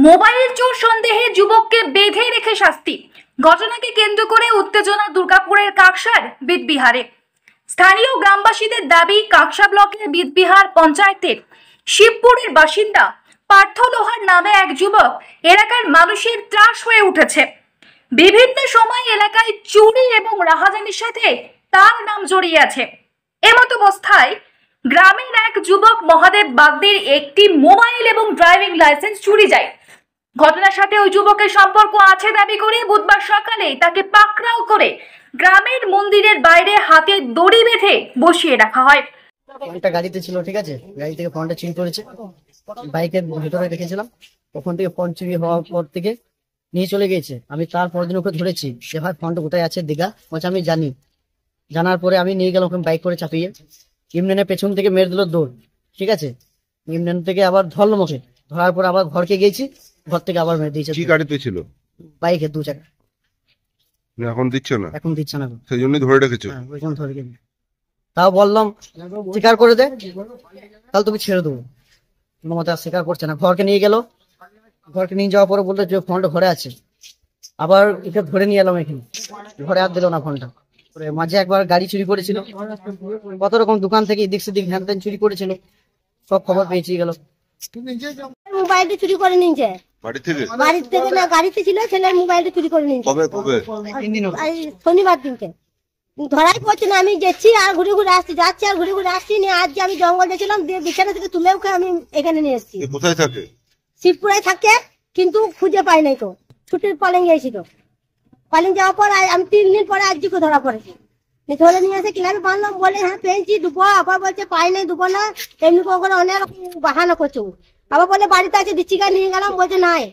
Mobile চোর সন্দেহে যুবককে বেঁধে রেখে শাস্তি। ঘটনাকে কেন্দ্র করে উত্তেজনা দুর্গাপুরের কাকসার বিদবিহারে। স্থানীয় গ্রামবাসীদের দাবি, কাকসা ব্লকের বিদবিহার পঞ্চায়েতের শিবপুরের বাসিন্দা পার্থ লোহার নামে এক যুবক এলাকার মানুষের ত্রাস হয়ে উঠেছে। বিভিন্ন সময় এলাকায় চুরি এবং রাহাজানির সাথে তার নাম জড়িয়ে আছে। এমত অবস্থায় গ্রামের এক যুবক মহাদেব বাগদির একটি মোবাইল এবং ড্রাইভিং লাইসেন্স চুরি যায়। ঘটনার সাথে ওই যুবকের সম্পর্ক আছে দাবি করে বুধবার সকালে তাকে পাকড়াও করে গ্রামের মন্দিরের বাইরে হাতে দড়ি বেঁধে বসিয়ে রাখা হয়। ফোনটা গাড়িতে ছিল, ঠিক আছে, গাড়ি থেকে ফোনটা চুরি করেছে, বাইকের ভিতরে রেখেছিলাম। ওখান থেকে ফোন চুরি হওয়ার পর থেকে নিয়ে চলে গেছে। আমি তারপর দিন ওকে ধরেছি যে ভাই ফোনটা কোথায় আছে দিঘা, বলছে আমি জানি। জানার পরে আমি নিয়ে গেলাম ওখানে বাইক করে চাপিয়ে। ইমরানের পেছন থেকে মেরে দিল দৌড়, ঠিক আছে। ইমরান থেকে আবার ধরলো মুখে, ধরার পর আবার ঘরকে গেছি, ঘর থেকে আবার মেরে দিয়েছে। কি গাড়িতে ছিল? বাইকে, 2 চাকা। এখন দিচ্ছে না? এখন দিচ্ছে না, সেই জন্যই ধরে রেখেছো? হ্যাঁ, ওই জন্য ধরে রেখেছি। তাও বললাম স্বীকার করে দে, তাহলে তুমি ছেড়ে দেবো। কোনো মতে স্বীকার করছে না। ঘরকে নিয়ে গেল, ঘরকে নিয়ে যাওয়ার পরে বললো যে ফোনটা ঘরে আছে। আবার একে ধরে নিয়ে এলাম এখানে, ঘরে আর দিল না ফোনটা। মাঝে একবার গাড়ি চুরি করেছিল, কত রকম দোকান থেকে এদিক সেদিক হ্যান ত্যান চুরি করেছিল, সব খবর পেয়েছি গেল। মোবাইলটা চুরি করে নিয়েছে বাড়ি থেকে না, গাড়িতে ছিল, ছেলের মোবাইলটা চুরি করে নিয়েছে। শনিবার দিনকে ধরাই পড়ছে না। আমি যাচ্ছি আর ঘুরে ঘুরে আসছি, যাচ্ছি আর ঘুরে ঘুরে আসছি। নিয়ে আজ আমি জঙ্গল গেছিলাম, দিয়ে বিছানা থেকে তুলে ওকে আমি এখানে নিয়ে এসেছি। কোথায় থাকে? শিবপুরায় থাকে, কিন্তু খুঁজে পাই নাই। তো ছুটির পালিং গেছিল, পালিং যাওয়ার পর আমি 3 দিন পরে আজকে ধরা পড়েছি। ধরে নিয়ে এসে কিভাবে বানলাম, বলে হ্যাঁ পেয়েছি দুপো, আবার বলছে পাই নাই দুপো না, এমনি করে অনেক বাহানা করছো। আবার বলে বাড়িতে আছে, দিচ্ছি গা নিয়ে গেলাম, বলছে নাই।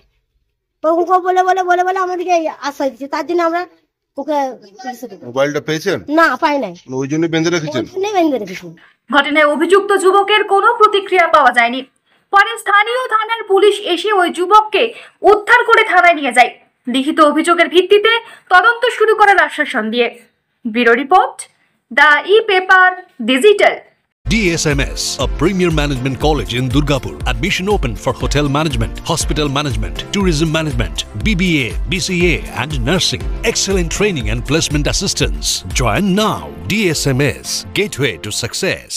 বলে বলে বলে বলে আমাদেরকে আশ্রয় দিচ্ছে। তার জন্য আমরা ওকে মোবাইলটা পেয়েছেন? না, পাই নাই, ওই জন্য বেঁধে রেখেছেন। ঘটনায় অভিযুক্ত যুবকের কোনো প্রতিক্রিয়া পাওয়া যায়নি। পরে স্থানীয় থানার পুলিশ এসে ওই যুবককে উদ্ধার করে থানায় নিয়ে যায়, লিখিত অভিযোগের ভিত্তিতে তদন্ত শুরু করার আশ্বাসন দিয়ে। Bureau report, the e-paper digital. DSMS, a premier management college in Durgapur. Admission open for hotel management, hospital management, tourism management, BBA, BCA and nursing. Excellent training and placement assistance. Join now. DSMS, gateway to success.